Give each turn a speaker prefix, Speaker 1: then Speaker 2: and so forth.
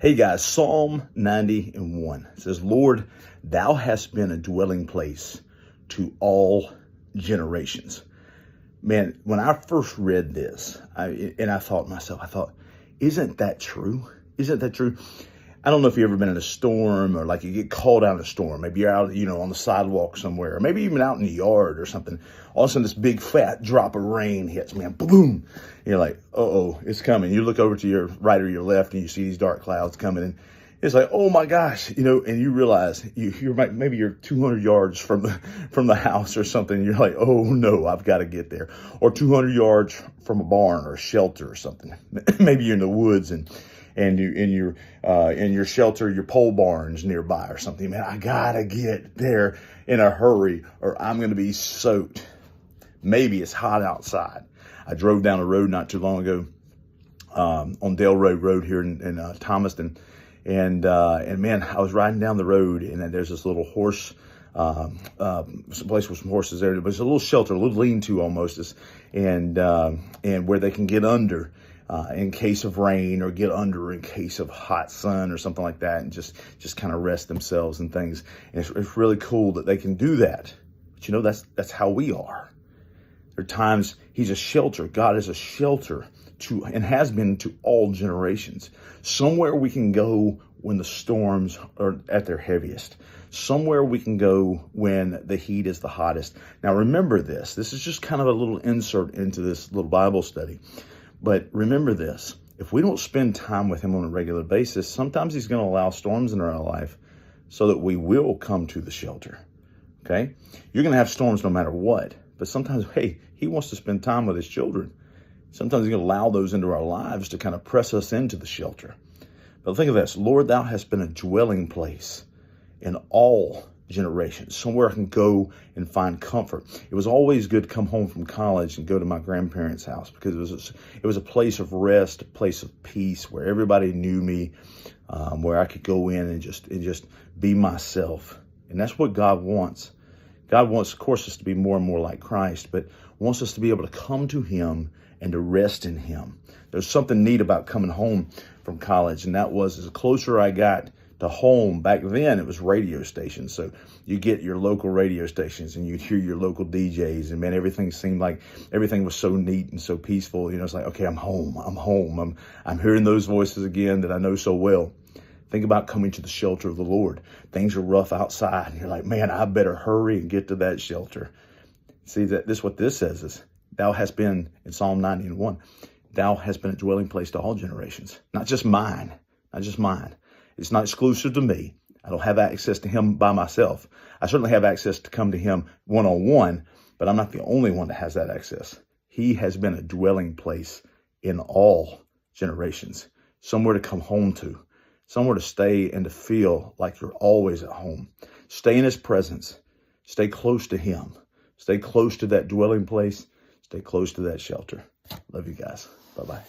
Speaker 1: Hey guys, Psalm 90:1 says, Lord, thou hast been a dwelling place to all generations. Man, when I first read this, I thought to myself, isn't that true? Isn't that true? I don't know if you've ever been in a storm or like you get called out in a storm. Maybe you're out, on the sidewalk somewhere, or maybe even out in the yard or something. All of a sudden, this big fat drop of rain hits, man, boom. You're like, uh-oh, it's coming. You look over to your right or your left and you see these dark clouds coming in. It's like, oh my gosh, and you realize maybe you're 200 yards from the house or something. You're like, oh no, I've got to get there. Or 200 yards from a barn or a shelter or something. Maybe you're in the woods and you in your shelter, your pole barn's nearby or something. Man, I gotta get there in a hurry or I'm gonna be soaked. Maybe it's hot outside. I drove down a road not too long ago on Dale Road here in Thomaston. And man, I was riding down the road and then there's this little horse, some place with some horses there, but it's a little shelter, a little lean-to almost, and where they can get under in case of rain, or get under in case of hot sun or something like that, and just kind of rest themselves and things. And it's really cool that they can do that. But that's how we are. There are times he's a shelter. God is a shelter to, and has been to, all generations. Somewhere we can go when the storms are at their heaviest. Somewhere we can go when the heat is the hottest. Now remember this. This is just kind of a little insert into this little Bible study. But remember this. If we don't spend time with him on a regular basis, sometimes he's going to allow storms in our life so that we will come to the shelter. Okay? You're going to have storms no matter what. But sometimes, hey, he wants to spend time with his children. Sometimes he's going to allow those into our lives to kind of press us into the shelter. But think of this. Lord, thou hast been a dwelling place in all generations, somewhere I can go and find comfort. It was always good to come home from college and go to my grandparents' house because it was a place of rest, a place of peace where everybody knew me, where I could go in and just be myself. And that's what God wants. God wants, of course, us to be more and more like Christ, but wants us to be able to come to him and to rest in him. There's something neat about coming home from college, and that was, as closer I got to home, back then it was radio stations. So you get your local radio stations and you'd hear your local DJs, and man, everything seemed like everything was so neat and so peaceful. It's like, okay, I'm home. I'm hearing those voices again that I know so well. Think about coming to the shelter of the Lord. Things are rough outside and you're like, man, I better hurry and get to that shelter. See, what this says is, thou hast been, in Psalm 90:1, thou hast been a dwelling place to all generations. Not just mine. It's not exclusive to me. I don't have access to him by myself. I certainly have access to come to him one-on-one, but I'm not the only one that has that access. He has been a dwelling place in all generations, somewhere to come home to, somewhere to stay and to feel like you're always at home. Stay in his presence. Stay close to him. Stay close to that dwelling place. Stay close to that shelter. Love you guys. Bye-bye.